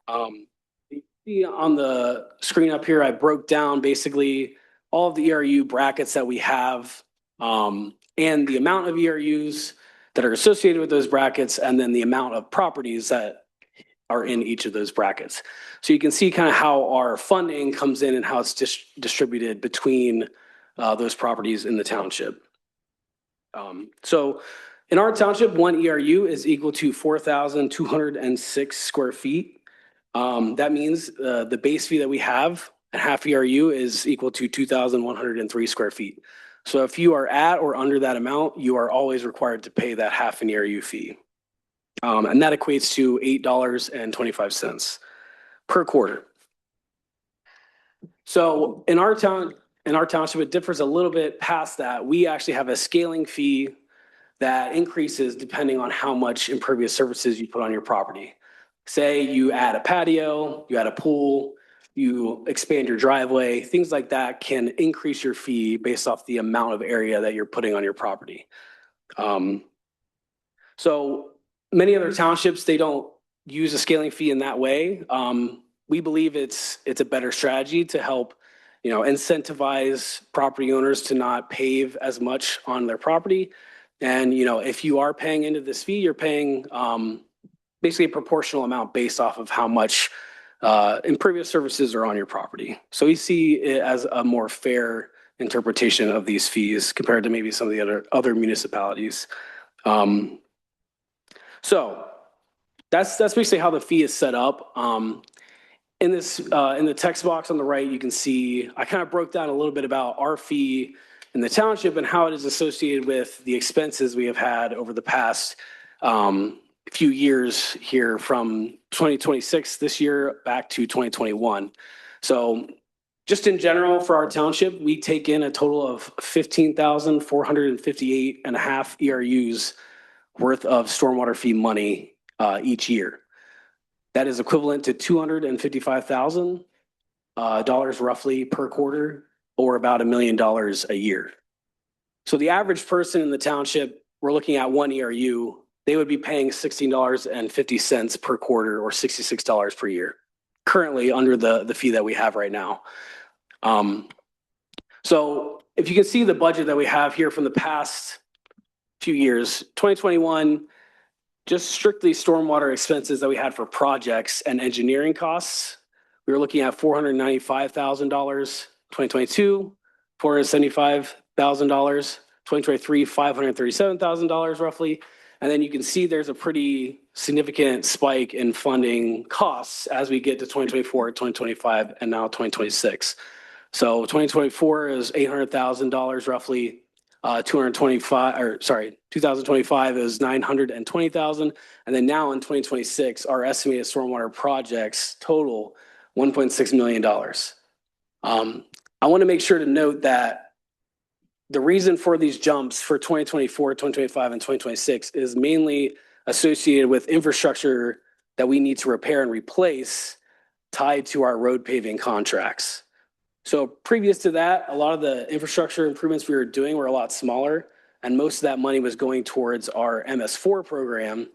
You see on the screen up here, I broke down basically all of the ERU brackets that we have, and the amount of ERUs that are associated with those brackets, and then the amount of properties that are in each of those brackets. So you can see kind of how our funding comes in and how it's distributed between those properties in the township. So in our township, one ERU is equal to 4,206 square feet. That means the base fee that we have, a half ERU, is equal to 2,103 square feet. So if you are at or under that amount, you are always required to pay that half an ERU fee. And that equates to $8.25 per quarter. So in our township, it differs a little bit past that. We actually have a scaling fee that increases depending on how much impervious surfaces you put on your property. Say you add a patio, you add a pool, you expand your driveway, things like that can increase your fee based off the amount of area that you're putting on your property. So many other townships, they don't use a scaling fee in that way. We believe it's a better strategy to help, incentivize property owners to not pave as much on their property. And, if you are paying into this fee, you're paying basically a proportional amount based off of how much impervious surfaces are on your property. So we see it as a more fair interpretation of these fees compared to maybe some of the other municipalities. So that's basically how the fee is set up. In the text box on the right, you can see I kind of broke down a little bit about our fee in the township and how it is associated with the expenses we have had over the past few years here from 2026 this year back to 2021. So just in general for our township, we take in a total of 15,458 and a half ERUs worth of stormwater fee money each year. That is equivalent to $255,000 roughly per quarter, or about $1 million a year. So the average person in the township, we're looking at one ERU, they would be paying $16.50 per quarter, or $66 per year, currently under the fee that we have right now. So if you can see the budget that we have here from the past few years, 2021, just strictly stormwater expenses that we had for projects and engineering costs, we were looking at $495,000. 2022, $475,000. 2023, $537,000 roughly. And then you can see there's a pretty significant spike in funding costs as we get to 2024, 2025, and now 2026. So 2024 is $800,000 roughly. 2025 is $920,000. And then now in 2026, our estimated stormwater projects total $1.6 million. I want to make sure to note that the reason for these jumps for 2024, 2025, and 2026 is mainly associated with infrastructure that we need to repair and replace tied to our road paving contracts. So previous to that, a lot of the infrastructure improvements we were doing were a lot smaller, and most of that money was going towards our MS4 program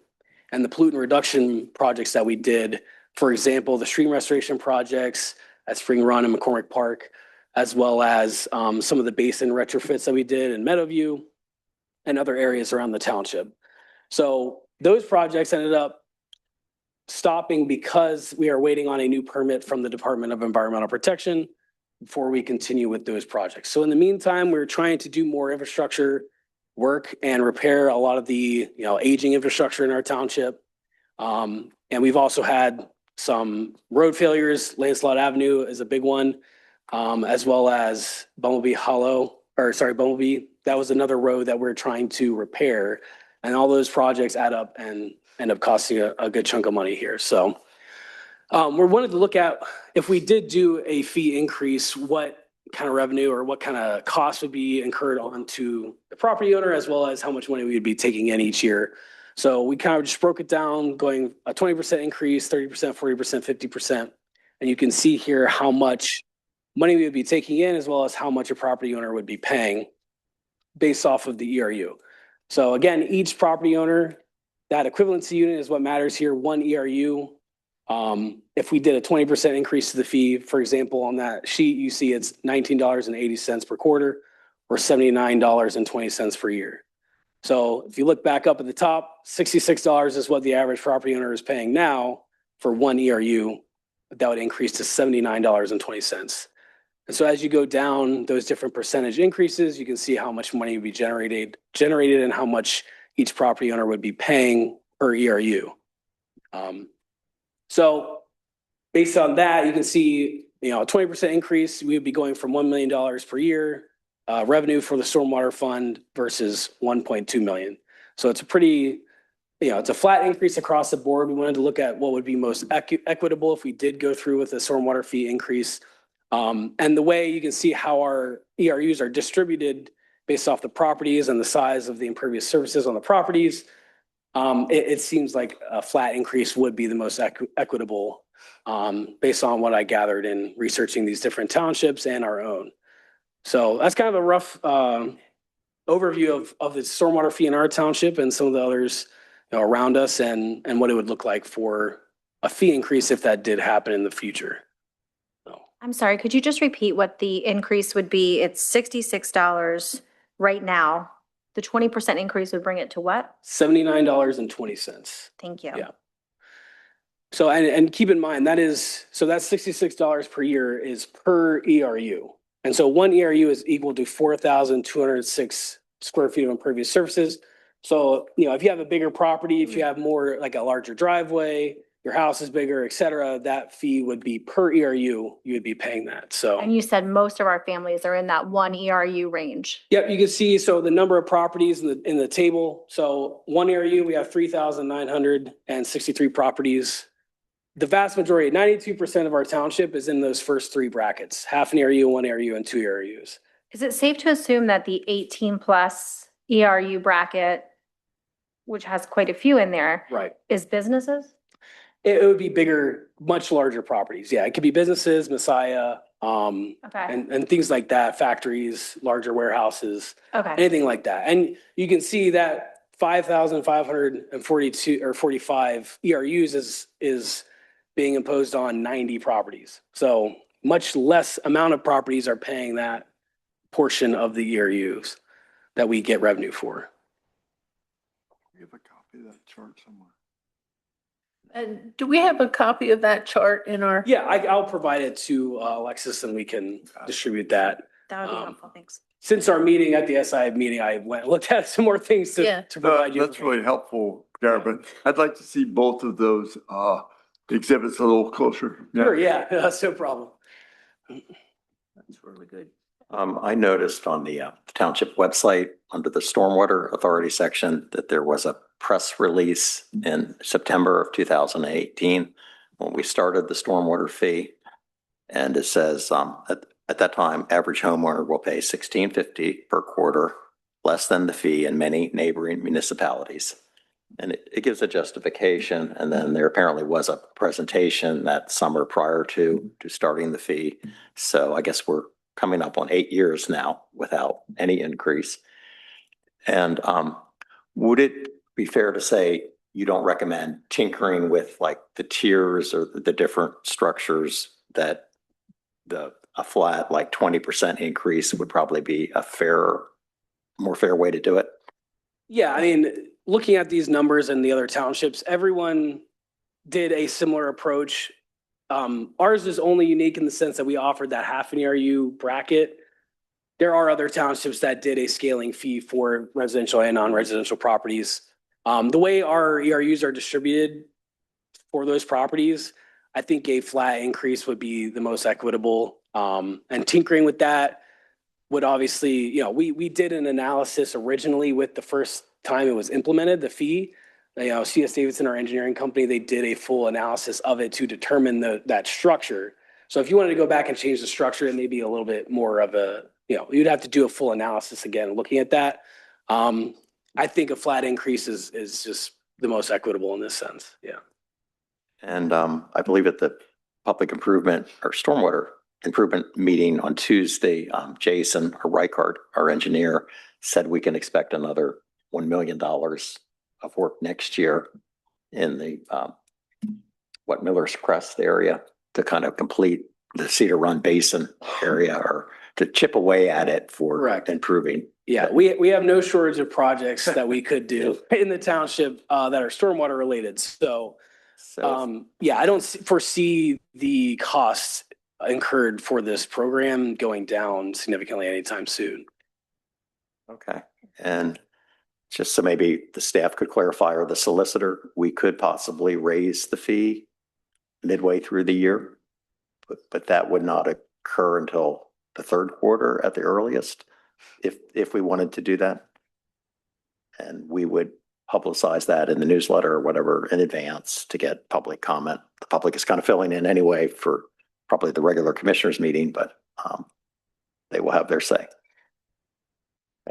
and the pollutant reduction projects that we did. For example, the stream restoration projects at Spring Run and McCormick Park, as well as some of the basin retrofits that we did in Meadowview and other areas around the township. So those projects ended up stopping because we are waiting on a new permit from the Department of Environmental Protection before we continue with those projects. So in the meantime, we're trying to do more infrastructure work and repair a lot of the aging infrastructure in our township. And we've also had some road failures. Lancelot Avenue is a big one, as well as Bumblebee. That was another road that we're trying to repair. And all those projects add up and end up costing a good chunk of money here. So we wanted to look at, if we did do a fee increase, what kind of revenue or what kind of cost would be incurred onto the property owner, as well as how much money we would be taking in each year. So we kind of just broke it down, going a 20% increase, 30%, 40%, 50%. And you can see here how much money we would be taking in, as well as how much a property owner would be paying based off of the ERU. So again, each property owner, that equivalency unit is what matters here. One ERU If we did a 20% increase to the fee, for example, on that sheet, you see it's $19.80 per quarter or $79.20 per year. So if you look back up at the top, $66 is what the average property owner is paying now for one ERU. That would increase to $79.20. And so as you go down those different percentage increases, you can see how much money would be generated and how much each property owner would be paying per ERU. So based on that, you can see, a 20% increase, we would be going from $1 million per year revenue for the stormwater fund versus 1.2 million. So it's a pretty, it's a flat increase across the board. We wanted to look at what would be most equitable if we did go through with a stormwater fee increase. And the way you can see how our ERUs are distributed based off the properties and the size of the impervious surfaces on the properties, it seems like a flat increase would be the most equitable based on what I gathered in researching these different townships and our own. So that's kind of a rough overview of the stormwater fee in our township and some of the others around us and what it would look like for a fee increase if that did happen in the future. So. I'm sorry, could you just repeat what the increase would be? It's $66 right now. The 20% increase would bring it to what? $79.20. Thank you. Yeah. So, and keep in mind, that's $66 per year is per ERU. And so one ERU is equal to 4,206 square feet of impervious surfaces. So, if you have a bigger property, if you have more like a larger driveway, your house is bigger, et cetera, that fee would be per ERU, you would be paying that. So. And you said most of our families are in that one ERU range. Yep, you can see, so the number of properties in the table. So one ERU, we have 3,963 properties. The vast majority, 92% of our township is in those first three brackets, half an ERU, one ERU, and two ERUs. Is it safe to assume that the 18 plus ERU bracket, which has quite a few in there, right, is businesses? It would be bigger, much larger properties. Yeah, it could be businesses, Messiah, and things like that, factories, larger warehouses, anything like that. And you can see that 5,542 or 45 ERUs is being imposed on 90 properties. So much less amount of properties are paying that portion of the ERUs that we get revenue for. We have a copy of that chart somewhere. And do we have a copy of that chart in our? Yeah, I'll provide it to Alexis and we can distribute that. That would be helpful, thanks. Since our meeting at the SI meeting, I went and looked at some more things to provide you. That's really helpful, Gary, but I'd like to see both of those exhibits a little closer. Yeah. Sure, yeah, that's no problem. That's really good. I noticed on the township website under the Stormwater Authority section that there was a press release in September of 2018 when we started the stormwater fee. And it says at that time, average homeowner will pay $16.50 per quarter, less than the fee in many neighboring municipalities. And it gives a justification. And then there apparently was a presentation that summer prior to starting the fee. So I guess we're coming up on 8 years now without any increase. And would it be fair to say you don't recommend tinkering with like the tiers or the different structures, that a flat like 20% increase would probably be a more fair way to do it? Yeah, I mean, looking at these numbers in the other townships, everyone did a similar approach. Ours is only unique in the sense that we offered that half an ERU bracket. There are other townships that did a scaling fee for residential and non-residential properties. The way our ERUs are distributed for those properties, I think a flat increase would be the most equitable. And tinkering with that would obviously, we did an analysis originally with the first time it was implemented, the fee. CS Davidson, our engineering company, they did a full analysis of it to determine that structure. So if you wanted to go back and change the structure, it may be a little bit more of a, you'd have to do a full analysis again, looking at that. I think a flat increase is just the most equitable in this sense. Yeah. And I believe at the public improvement or stormwater improvement meeting on Tuesday, Jason Reichart, our engineer, said we can expect another $1 million of work next year in the Miller's Crest area to kind of complete the Cedar Run Basin area or to chip away at it for Correct. improving. Yeah, we have no shortage of projects that we could do in the township that are stormwater related. So, yeah, I don't foresee the costs incurred for this program going down significantly anytime soon. Okay, and just so maybe the staff could clarify, or the solicitor, we could possibly raise the fee midway through the year, but that would not occur until the third quarter at the earliest, if we wanted to do that. And we would publicize that in the newsletter or whatever in advance to get public comment. The public is kind of filling in anyway for probably the regular commissioners meeting, but they will have their say.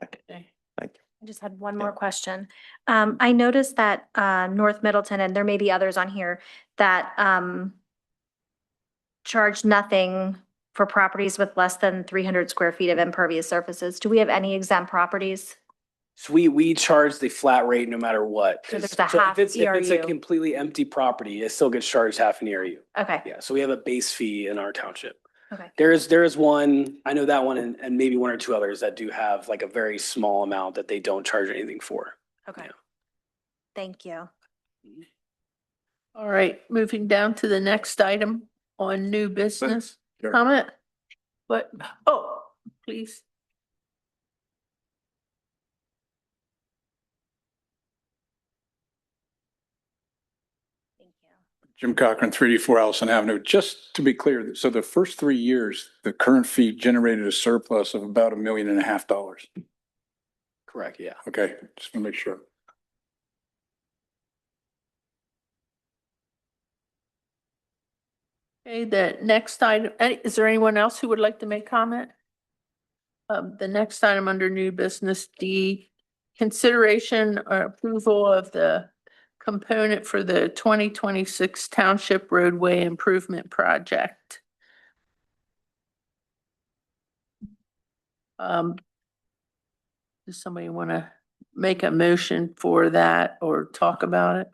Okay. Okay. Thank you. I just had one more question. I noticed that North Middleton, and there may be others on here, that charge nothing for properties with less than 300 square feet of impervious surfaces. Do we have any exempt properties? So we charge the flat rate no matter what. So there's a So half if it's a ERU. completely empty property, it still gets charged half an ERU. Okay, Yeah, so we have a base fee in our township. okay. There is one, I know that one and maybe one or two others that do have like a very small amount that they don't charge anything for. Okay. Yeah. Thank you. All right, moving down to the next item on new business. Sure. Comment? But, oh, please. Thank you. Jim Cochran, 384 Allison Avenue. Just to be clear, so the first 3 years, the current fee generated a surplus of about $1.5 million. Correct, yeah. Okay, just want to make sure. Okay, the next item, is there anyone else who would like to make comment? The next item under new business D, consideration or approval of the component for the 2026 Township Roadway Improvement Project. Does somebody want to make a motion for that or talk about it?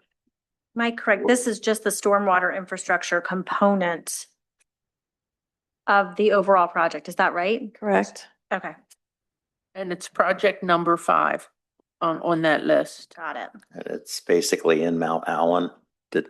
Am I correct? This is just the stormwater infrastructure component of the overall project. Is that right? Correct. Okay, And it's project number 5 on that list. got it. And it's basically in Mount Allen. Did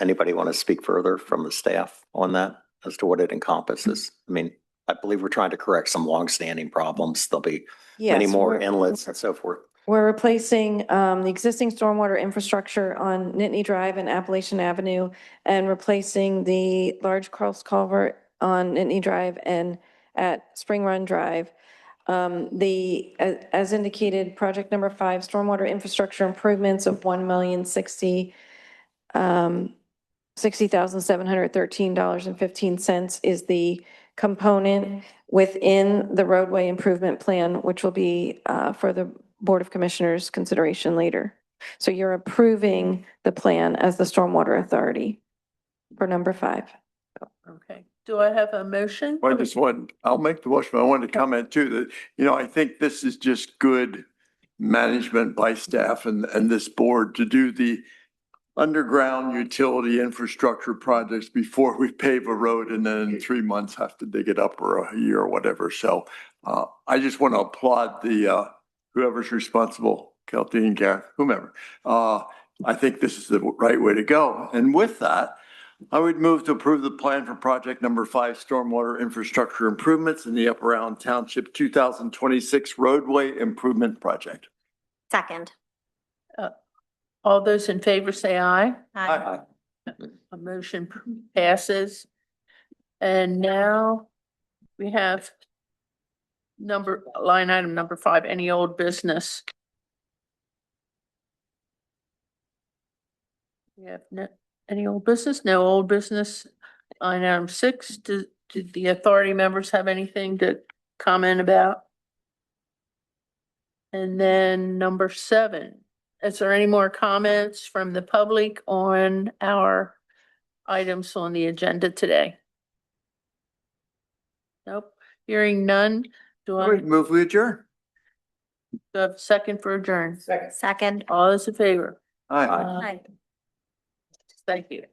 anybody want to speak further from the staff on that as to what it encompasses? I mean, I believe we're trying to correct some longstanding problems. There'll be many Yes, more we're- inlets and so forth. We're replacing the existing stormwater infrastructure on Nittany Drive and Appalachian Avenue and replacing the large cross culvert on Nittany Drive and at Spring Run Drive. As indicated, project number 5, stormwater infrastructure improvements of $1,060,713.15 is the component within the roadway improvement plan, which will be for the Board of Commissioners consideration later. So you're approving the plan as the Stormwater Authority for number 5. Okay, do I have a motion? I'll make the motion, but I wanted to comment too, that, I think this is just good management by staff and this board to do the underground utility infrastructure projects before we pave a road and then in 3 months have to dig it up or a year or whatever. So I just want to applaud the whoever's responsible, Kelty, Gareth, whomever. I think this is the right way to go. And with that, I would move to approve the plan for project number 5, stormwater infrastructure improvements in the Upper Allen Township 2026 roadway improvement project. Second. All those in favor say aye. Aye. A motion passes. And now we have line item number 5, any old business. We have any old business? No old business. Line item 6, did the authority members have anything to comment about? And then number 7, is there any more comments from the public on our items on the agenda today? Nope, hearing none. Do I I would move we adjourn. have a second for adjourn? Second. All those in favor? Aye. Aye. Thank you.